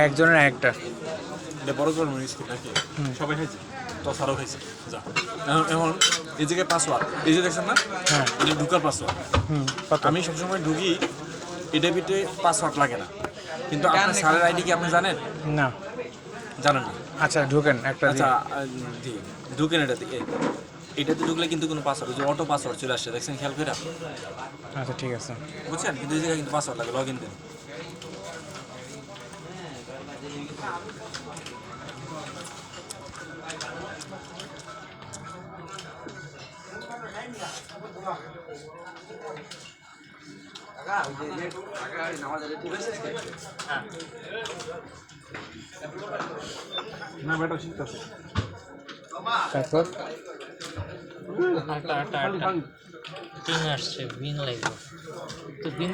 একজনের একটা এটা বড় করে মনে হচ্ছে নাকি সবাই খাইছে তো সারও খাইছে যা এখন এই জায়গায় পাসওয়ার্ড এই যে দেখছেন না হ্যাঁ এটা ঢুকার পাসওয়ার্ড আমি সবসময় ঢুকি এটা পিঠে পাসওয়ার্ড লাগে না কিন্তু আপনার স্যারের আইডি কি আপনি জানেন না জানেন না আচ্ছা ঢুকেন একটা আচ্ছা ঢুকেন এটাতে এটাতে ঢুকলে কিন্তু কোনো পাসওয়ার্ড যে অটো পাসওয়ার্ড চলে আসছে দেখছেন খেয়াল করে আচ্ছা ঠিক আছে বুঝছেন কিন্তু এই জায়গায় কিন্তু পাসওয়ার্ড লাগে লগ ইন দেন না বেটা শিখতেছে তারপর টিং আসছে বিন লাগবে তো বিন